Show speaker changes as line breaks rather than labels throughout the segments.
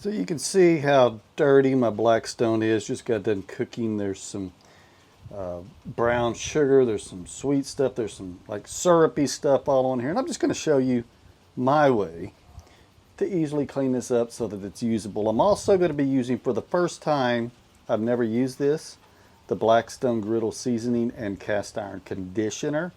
So you can see how dirty my Blackstone is. Just got done cooking. There's some brown sugar, there's some sweet stuff, there's some like syrupy stuff all on here. And I'm just going to show you my way to easily clean this up so that it's usable. I'm also going to be using, for the first time, I've never used this, the Blackstone Griddle Seasoning and Cast Iron Conditioner.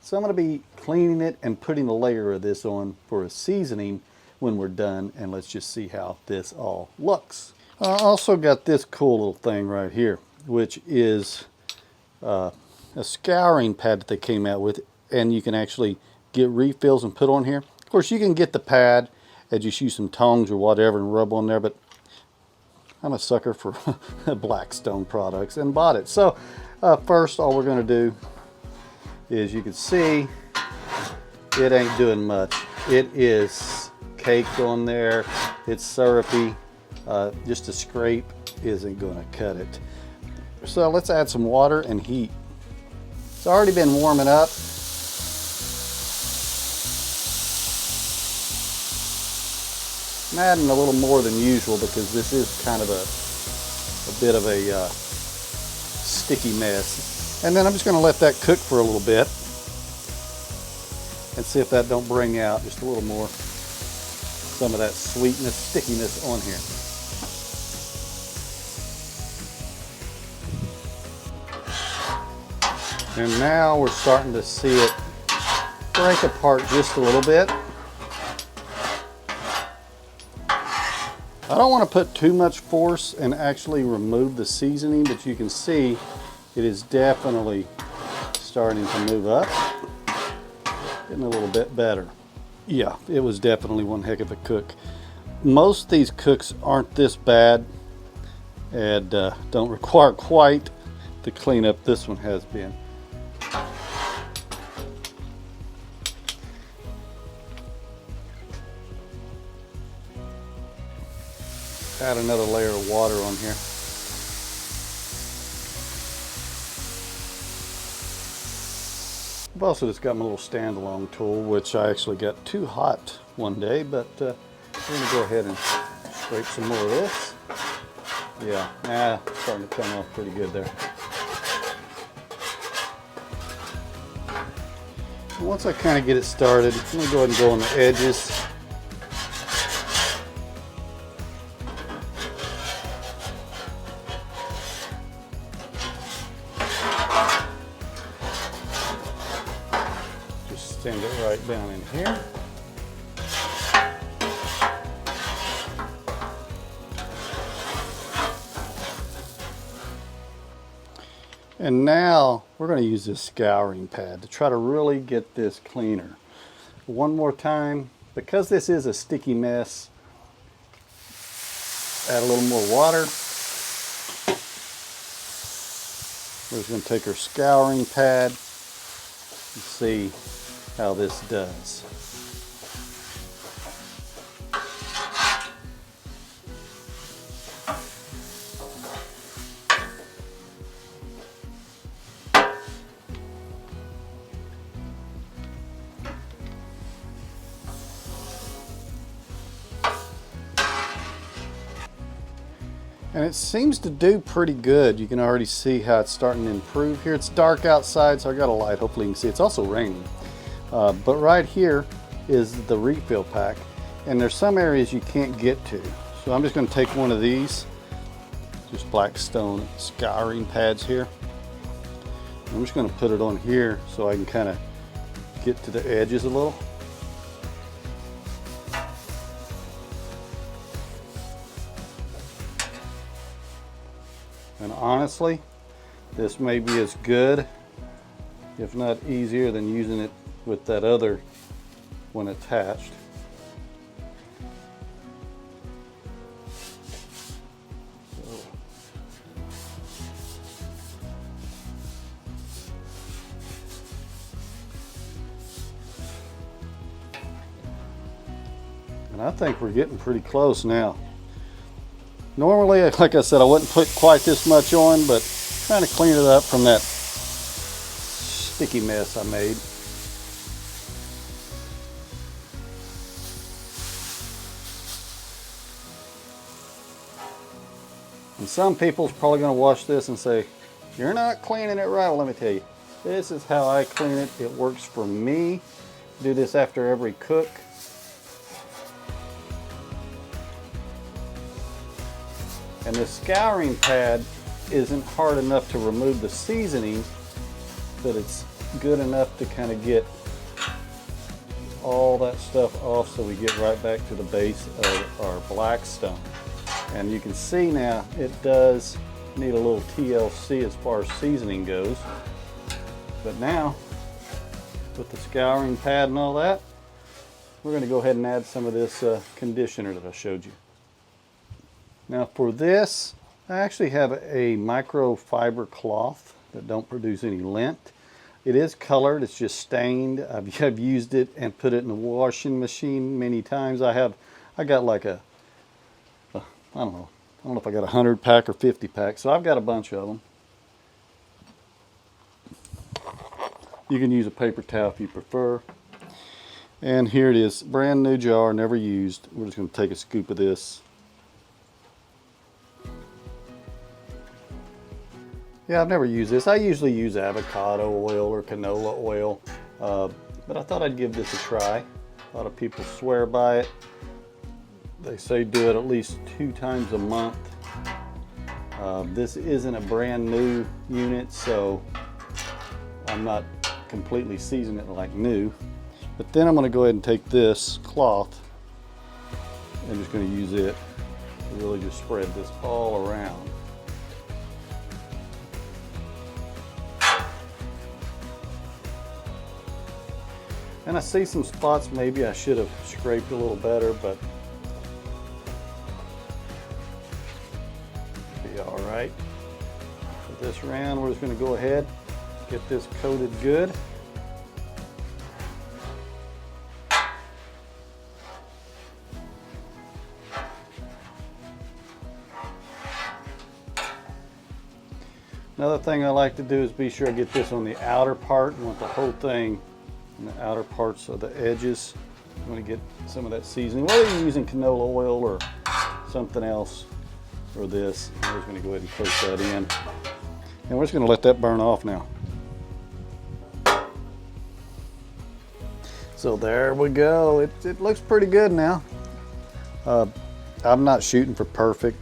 So I'm going to be cleaning it and putting a layer of this on for a seasoning when we're done, and let's just see how this all looks. I also got this cool little thing right here, which is a scouring pad that they came out with, and you can actually get refills and put on here. Of course, you can get the pad and just use some tongs or whatever and rub on there, but I'm a sucker for Blackstone products and bought it. So first, all we're going to do is, you can see it ain't doing much. It is caked on there. It's syrupy. Just a scrape isn't going to cut it. So let's add some water and heat. It's already been warming up. I'm adding a little more than usual because this is kind of a bit of a sticky mess. And then I'm just going to let that cook for a little bit and see if that don't bring out just a little more, some of that sweetness, stickiness on here. And now we're starting to see it break apart just a little bit. I don't want to put too much force and actually remove the seasoning, but you can see it is definitely starting to move up, getting a little bit better. Yeah, it was definitely one heck of a cook. Most of these cooks aren't this bad and don't require quite the cleanup this one has been. Add another layer of water on here. I've also just got my little standalone tool, which I actually got too hot one day, but we're going to go ahead and scrape some more of this. Yeah, it's starting to come off pretty good there. And once I kind of get it started, I'm going to go ahead and go on the edges. Send it right down in here. And now we're going to use this scouring pad to try to really get this cleaner. One more time, because this is a sticky mess, add a little more water. We're just going to take our scouring pad and see how this does. And it seems to do pretty good. You can already see how it's starting to improve here. It's dark outside, so I got a light. Hopefully you can see. It's also raining. But right here is the refill pack, and there's some areas you can't get to. So I'm just going to take one of these, just Blackstone scouring pads here. I'm just going to put it on here so I can kind of get to the edges a little. And honestly, this may be as good, if not easier, than using it with that other one attached. And I think we're getting pretty close now. Normally, like I said, I wouldn't put quite this much on, but trying to clean it up from that sticky mess I made. And some people's probably going to watch this and say, you're not cleaning it right. Well, let me tell you, this is how I clean it. It works for me. Do this after every cook. And the scouring pad isn't hard enough to remove the seasoning, but it's good enough to kind of get all that stuff off, so we get right back to the base of our Blackstone. And you can see now it does need a little TLC as far as seasoning goes. But now, with the scouring pad and all that, we're going to go ahead and add some of this conditioner that I showed you. Now for this, I actually have a microfiber cloth that don't produce any lint. It is colored, it's just stained. I've used it and put it in the washing machine many times. I got like I don't know if I got a 100 pack or 50 pack, so I've got a bunch of them. You can use a paper towel if you prefer. And here it is, brand new jar, never used. We're just going to take a scoop of this. Yeah, I've never used this. I usually use avocado oil or canola oil, but I thought I'd give this a try. A lot of people swear by it. They say do it at least 2 times a month. This isn't a brand new unit, so I'm not completely seasoning it like new. But then I'm going to go ahead and take this cloth and just going to use it to really just spread this all around. And I see some spots maybe I should have scraped a little better, but be all right. For this round, we're just going to go ahead, get this coated good. Another thing I like to do is be sure I get this on the outer part. I want the whole thing in the outer parts of the edges. I'm going to get some of that seasoning, whether you're using canola oil or something else for this. I'm just going to go ahead and coat that in. And we're just going to let that burn off now. So there we go. It looks pretty good now. I'm not shooting for perfect.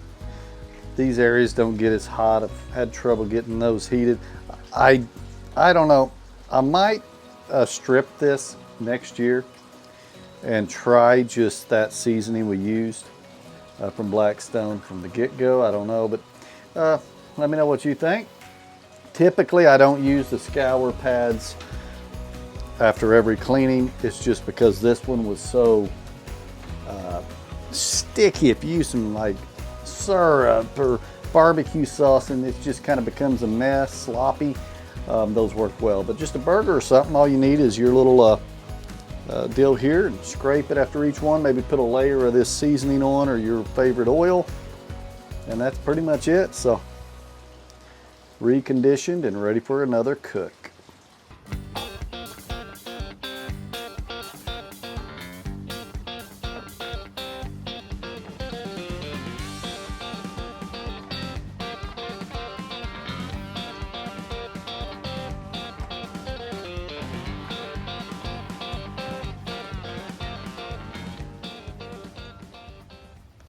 These areas don't get as hot. I've had trouble getting those heated. I don't know. I might strip this next year and try just that seasoning we used from Blackstone from the get-go. I don't know, but let me know what you think. Typically I don't use the scour pads after every cleaning. It's just because this one was so sticky. If you use some like syrup or barbecue sauce and it just kind of becomes a mess, sloppy, those work well. But just a burger or something, all you need is your little deal here, and scrape it after each one. Maybe put a layer of this seasoning on or your favorite oil, and that's pretty much it. So reconditioned and ready for another cook.